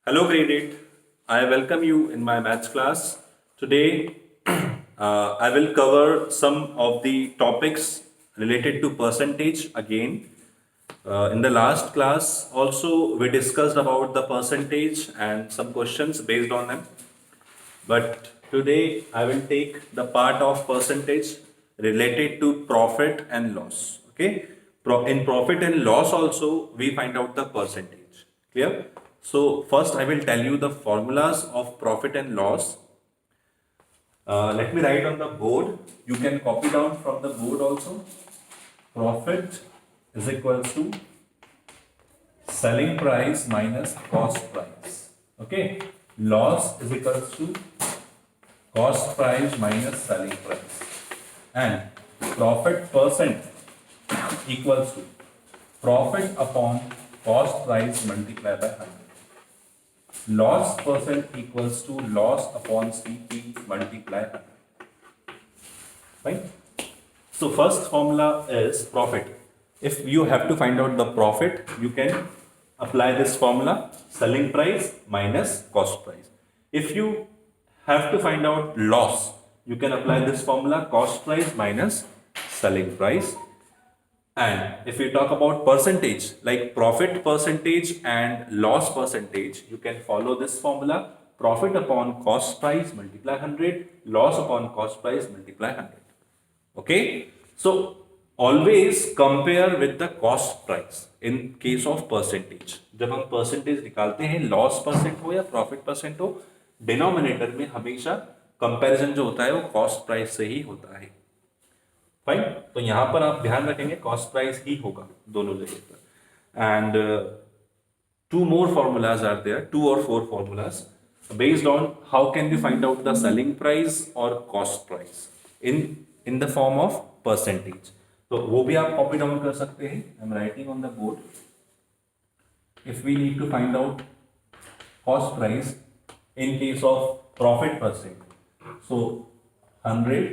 Hello, grade 8. I welcome you in my maths class. Today, I will cover some of the topics related to percentage again. In the last class, also, we discussed about the percentage and some questions based on them. But today, I will take the part of percentage related to profit and loss. Okay. In profit and loss also, we find out the percentage. Clear? So first I will tell you the formulas of profit and loss. Let me write on the board. You can copy down from the board also. Profit is equals to selling price minus cost price. Okay. Loss is equals to cost price minus selling price. And profit percent equals to profit upon cost price multiplied by 100. Loss percent equals to loss upon CP multiplied 100. Right? So first formula is profit. If you have to find out the profit, you can apply this formula, selling price minus cost price. If you have to find out loss, you can apply this formula, cost price minus selling price. And if we talk about percentage, like profit percentage and loss percentage, you can follow this formula, profit upon cost price multiply 100, loss upon cost price multiply 100. Okay. So always compare with the cost price in case of percentage. जब हम percentage निकालते हैं, loss percent हो या profit percent हो, denominator में हमेशा comparison जो होता है वो cost price से ही होता है. फाइन. तो यहां पर आप ध्यान रखेंगे कॉस्ट प्राइस ही होगा दोनों जगह पर. And two more formulas are there, 2 or 4 formulas based on how can we find out the selling price or cost price in the form of percentage. तो वो भी आप कॉपी डाउन कर सकते हैं. I am writing on the board. If we need to find out cost price in case of profit percent, so 100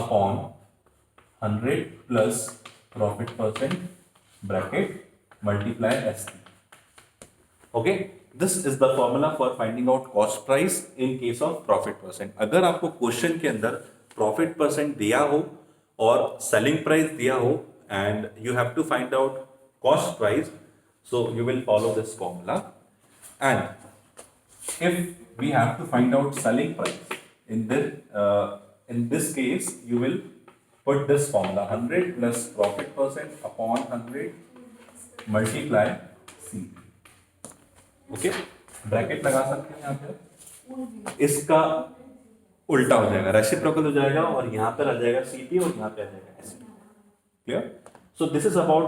upon 100 plus profit percent bracket multiply ST. Okay, this is the formula for finding out cost price in case of profit percent. अगर आपको question के अंदर profit percent दिया हो और selling price दिया हो and you have to find out cost price, so you will follow this formula. And if we have to find out selling price in this case, you will put this formula, 100 plus profit percent upon 100 multiply C. Okay, bracket लगा सकते हैं यहाँ पे. इसका उल्टा हो जाएगा, reciprocal हो जाएगा और यहाँ पर आ जाएगा CP और यहाँ पे आ जाएगा SP. Clear? So this is about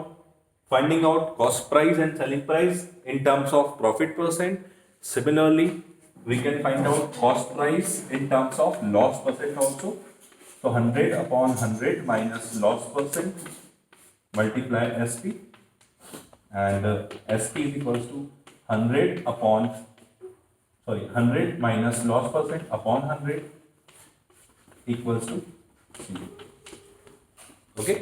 finding out cost price and selling price in terms of profit percent. Similarly, we can find out cost price in terms of loss percent also. So 100 upon 100 minus loss percent multiply SP, and SP is equals to 100 minus loss percent upon 100 equals to 0. Okay,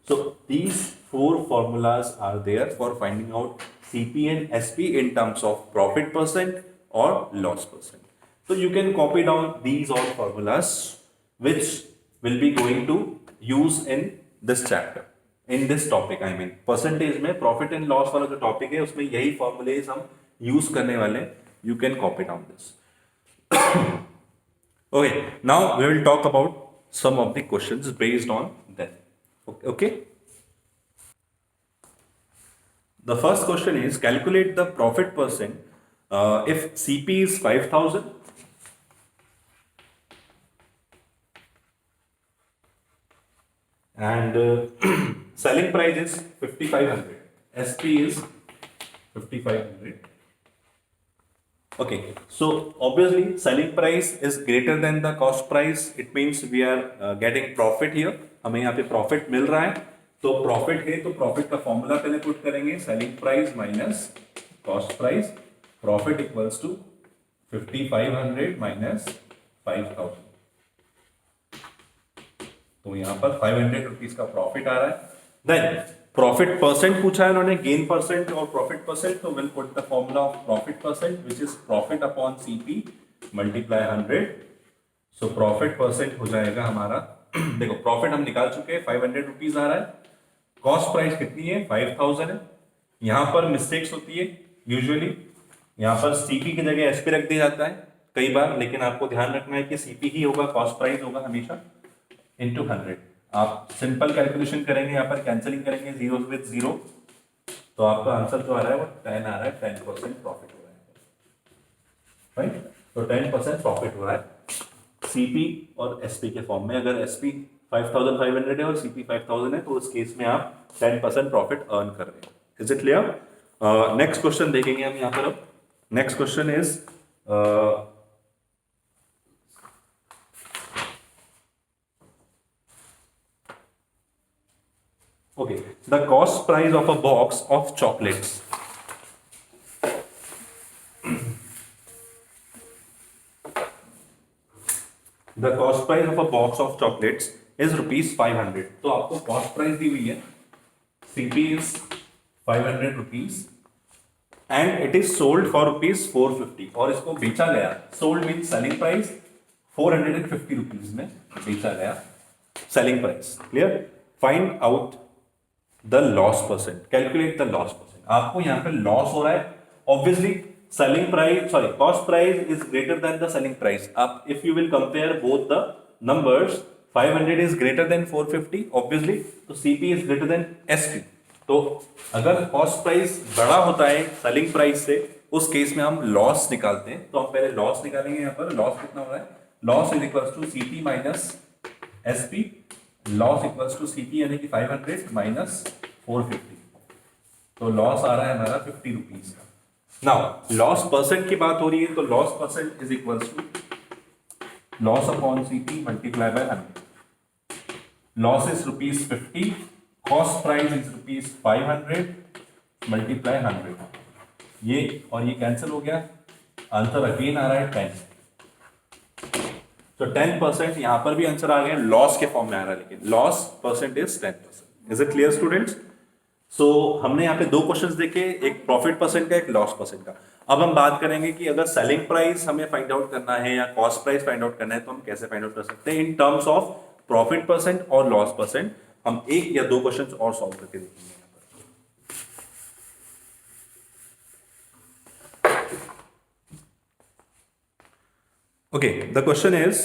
so these 4 formulas are there for finding out CP and SP in terms of profit percent or loss percent. So you can copy down these all formulas which will be going to use in this chapter, in this topic. I mean percentage में profit and loss वाला जो topic है उसमें यही formulas हम use करने वाले. You can copy down this. Okay, now we will talk about some of the questions based on them. Okay. The first question is calculate the profit percent if CP is 5,000 and selling price is 5,500. SP is 5,500. Okay, so obviously selling price is greater than the cost price. It means we are getting profit here. हमें यहाँ पे profit मिल रहा है. तो profit है तो profit का formula पहले पुट करेंगे, selling price minus cost price. Profit equals to 5,500 minus 5,000. तो यहां पर 500 रुपीज का प्रॉफिट आ रहा है. देन प्रॉफिट परसेंट पूछा है उन्होंने, गेन परसेंट और प्रॉफिट परसेंट, तो will put the formula of profit percent which is profit upon CP multiply 100. So profit percent हो जाएगा हमारा देखो प्रॉफिट हम निकाल चुके हैं 500 रुपीज आ रहा है, कॉस्ट प्राइस कितनी है 5000 है. यहां पर मिस्टेक्स होती है यूजुअली, यहां पर सीपी की जगह एसपी रख दिया जाता है कई बार, लेकिन आपको ध्यान रखना है कि सीपी ही होगा, कॉस्ट प्राइस होगा हमेशा इनटू 100. आप सिंपल कैलकुलेशन करेंगे, यहाँ पर कैंसलिंग करेंगे जीरो विद जीरो, तो आपका आंसर जो आ रहा है वो 10 आ रहा है, 10% प्रॉफिट हो रहा है, राइट. तो 10% प्रॉफिट हो रहा है सीपी और एसपी के फॉर्म में. अगर एसपी 5500 है और सीपी 5000 है तो उस केस में आप 10% प्रॉफिट अर्न कर रहे हैं. Is it clear? Next question देखेंगे हम यहाँ पर. अब next question is okay, the cost price of a box of chocolates. The cost price of a box of chocolates is rupees 500. तो आपको cost price दी हुई है, CP is 500 rupees and it is sold for rupees 450. और इसको बेचा गया, sold means selling price, 450 rupees में बेचा गया, selling price. Clear? Find out the loss percent, calculate the loss percent. आपको यहाँ पे लॉस हो रहा है, obviously selling price sorry cost price is greater than the selling price. आप if you will compare both the numbers, 500 is greater than 450 obviously, तो CP is greater than SP. तो अगर कॉस्ट प्राइस बड़ा होता है सेलिंग प्राइस से, उस case में हम लॉस निकालते हैं. तो हम पहले लॉस निकालेंगे. यहाँ पर लॉस कितना हो रहा है, loss is equal to CP minus SP. Loss equals to CP यानी कि 500 माइनस 450, तो लॉस आ रहा है हमारा 50 रुपीज का. नाउ लॉस परसेंट की बात हो रही है, तो loss percent is equals to loss upon CP multiply by 100. Loss is rupees 50, cost price is rupees 500 multiply 100. ये और ये कैंसिल हो गया, आंसर अगेन आ रहा है 10. तो 10% यहां पर भी आंसर आ गया, लॉस के फॉर्म में आ रहा है, लेकिन loss percent is 10%. Is it clear students? So हमने यहाँ पे दो क्वेश्चंस देखे, एक प्रॉफिट परसेंट का, एक लॉस परसेंट का. अब हम बात करेंगे कि अगर सेलिंग प्राइस हमें फाइंड आउट करना है या कॉस्ट प्राइस फाइंड आउट करना है, तो हम कैसे फाइंड आउट कर सकते हैं in terms of profit percent और लॉस परसेंट. हम एक या दो क्वेश्चंस और सॉल्व करके देखेंगे. Okay, the question is,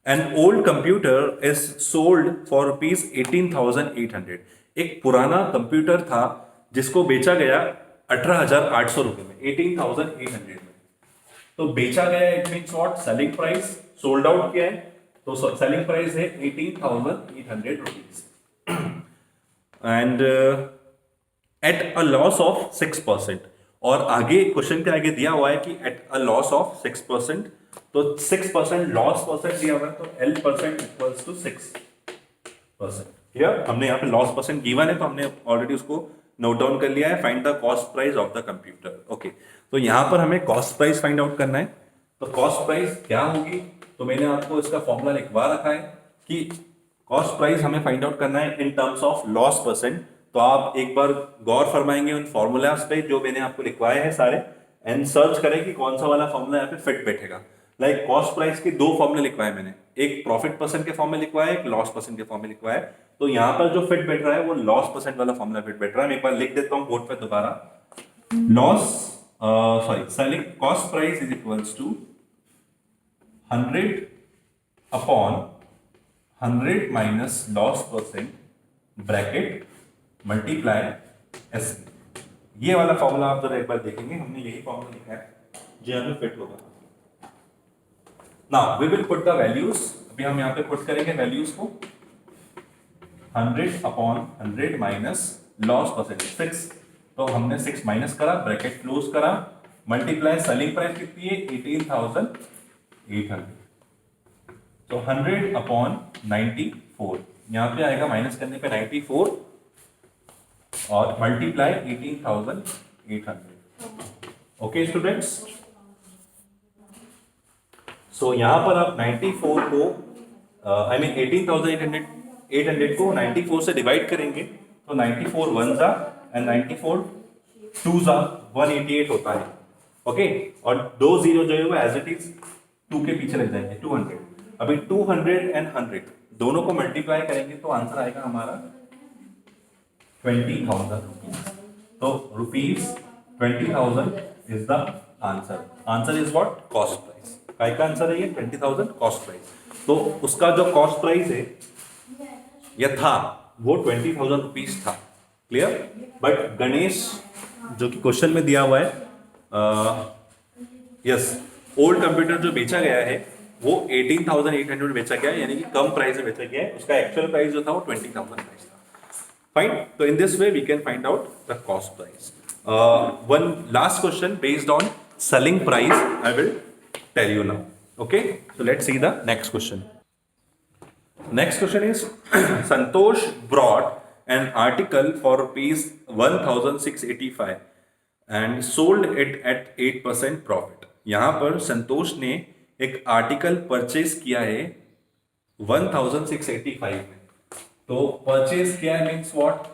an old computer is sold for rupees 18,800. एक पुराना कंप्यूटर था जिसको बेचा गया 18,800 रुपए में, 18,800 में. तो बेचा गया it means what, selling price, sold out किया है, तो सेलिंग प्राइस है 18,800 rupees and at a loss of 6%. और आगे क्वेश्चन के आगे दिया हुआ है कि एट अ लॉस ऑफ 6%, तो 6% लॉस परसेंट दिया हुआ है, तो L percent equals to 6%. Clear? हमने यहाँ पे लॉस परसेंट गिवन है, तो हमने ऑलरेडी उसको नोट डाउन कर लिया है. Find the cost price of the computer. Okay, तो यहाँ पर हमें कॉस्ट प्राइस फाइंड आउट करना है. तो कॉस्ट प्राइस क्या होगी, तो मैंने आपको इसका फॉर्मूला लिखवा रखा है कि कॉस्ट प्राइस हमें फाइंड आउट करना है in terms of loss percent. तो आप एक बार गौर फरमाएंगे उन फॉर्मूलाज पे जो मैंने आपको लिखवाए हैं सारे, एंड सर्च करें कि कौन सा वाला फॉर्मूला यहाँ पे फिट बैठेगा. लाइक कॉस्ट प्राइस के दो फॉर्मूले लिखवाए मैंने, एक प्रॉफिट परसेंट के फॉर्म में लिखवाया, एक लॉस परसेंट के फॉर्म में लिखवाया. तो यहाँ पर जो फिट बैठ रहा है वो लॉस परसेंट वाला फॉर्मूला फिट बैठ रहा है. मैं एक बार लिख देता हूँ बोर्ड पे दोबारा. Loss selling cost price is equals to 100 upon 100 minus loss percent bracket multiply S. ये वाला फॉर्मूला आप जरा एक बार देखेंगे, हमने यही फॉर्मूला लिखा है जो यहाँ पे फिट होगा. Now we will put the values. अभी हम यहाँ पे पुट करेंगे वैल्यूज को. 100 अपॉन 100 माइनस लॉस परसेंट 6, तो हमने 6 माइनस करा, ब्रैकेट क्लोज करा, मल्टीप्लाई सेलिंग प्राइस कितनी है 18,800, तो 100 अपॉन 94. यहाँ पे आएगा माइनस करने पे 94 और मल्टीप्लाई 18,800. ओके स्टूडेंट्स, सो यहां पर आप 94 को 18,800 800 को 94 से डिवाइड करेंगे तो 94 वन जा एंड 94 टू जा 188 होता है। ओके, और दो जीरो जो है वो एज इट इज 2 के पीछे लग जाएंगे 200। अभी 200 एंड 100 दोनों को मल्टीप्लाई करेंगे तो आंसर आएगा हमारा 20,000 रुपीज। तो rupees 20,000 is the answer. Answer is what? Cost price. काय का आंसर है ये? 20,000 कॉस्ट प्राइस। तो उसका जो कॉस्ट प्राइस है या था वो 20,000 रुपीज था। क्लियर? बट गणेश जो कि क्वेश्चन में दिया हुआ है, यस, ओल्ड कंप्यूटर जो बेचा गया है वो 18,800 बेचा गया है, यानी कि कम प्राइस में बेचा गया है। उसका एक्चुअल प्राइस जो था वो 20,000 प्राइस था। फाइन, तो in this way we can find out the cost price. One last question based on selling price I will tell you now. Okay, so let's see the next question. Next question is Santosh brought an article for rupees 1,685 and sold it at 8% profit. यहाँ पर संतोष ने एक article purchase किया है 1,685 में। तो purchase किया है मीन्स व्हाट?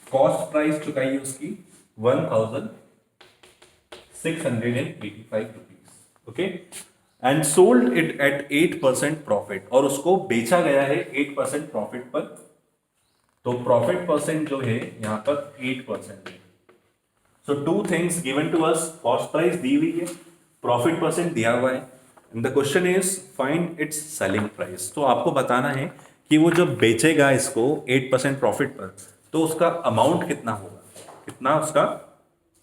कॉस्ट प्राइस चुकाई है उसकी 1,685 rupees. Okay, and sold it at 8% profit, और उसको बेचा गया है 8% प्रॉफिट पर। तो प्रॉफिट परसेंट जो है यहां पर 8% है। So two things given to us, cost price दी हुई है, प्रॉफिट परसेंट दिया हुआ है, and the question is find its selling price. तो आपको बताना है कि वो जब बेचेगा इसको 8% प्रॉफिट पर तो उसका अमाउंट कितना होगा, कितना उसका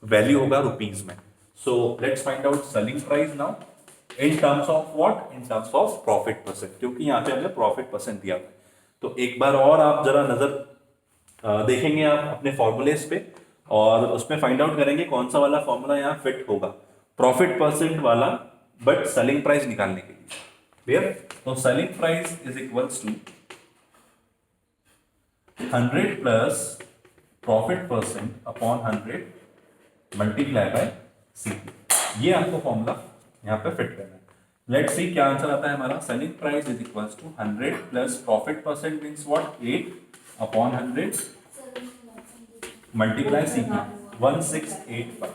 वैल्यू होगा रुपीज में। So let's find out selling price now in terms of what? In terms of profit percent, क्योंकि यहाँ पे हमने प्रॉफिट परसेंट दिया हुआ है। तो एक बार और आप जरा नजर देखेंगे आप अपने फॉर्मूलेस पे, और उसमें फाइंड आउट करेंगे कौन सा वाला फॉर्मूला यहाँ फिट होगा, प्रॉफिट परसेंट वाला बट सेलिंग प्राइस निकालने के लिए। क्लियर? तो selling price is equals to 100 plus profit percent upon 100 multiply by C. ये आपको फॉर्मूला यहाँ पे फिट करना है। लेट्स सी क्या आंसर आता है हमारा। Selling price is equals to 100 plus profit percent means what? 8 upon 100 multiply C, 1685।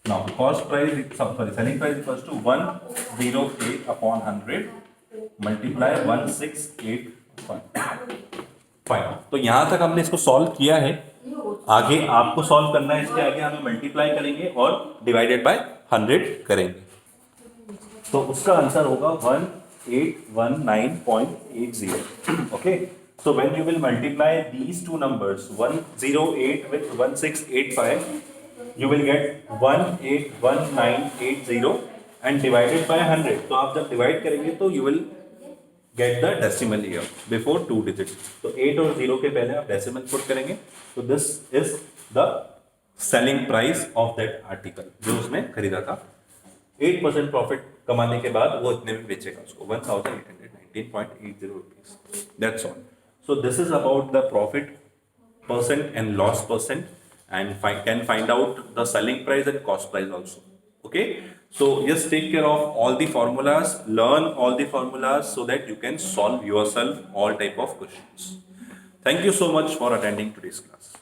Now cost price sorry selling price equals to 108 upon 100 multiply 1685। Fine, तो यहां तक हमने इसको सॉल्व किया है। आगे आपको सॉल्व करना है, इसके आगे हमें मल्टीप्लाई करेंगे और डिवाइडेड बाय 100 करेंगे। तो उसका आंसर होगा 1819.80। Okay, so when you will multiply these two numbers 108 with 1685 you will get 181980 and divided by 100। तो आप जब डिवाइड करेंगे तो you will get the decimal here before 2 digits। तो 8 और 0 के पहले आप decimal पुट करेंगे। तो this is the selling price of that article जो उसने खरीदा था। 8% प्रॉफिट कमाने के बाद वो इतने में बेचेगा उसको 1819.80 rupees. That's all. So this is about the profit percent and loss percent and can find out the selling price and cost price also. Okay, so just take care of all the formulas, learn all the formulas so that you can solve yourself all type of questions. Thank you so much for attending today's class.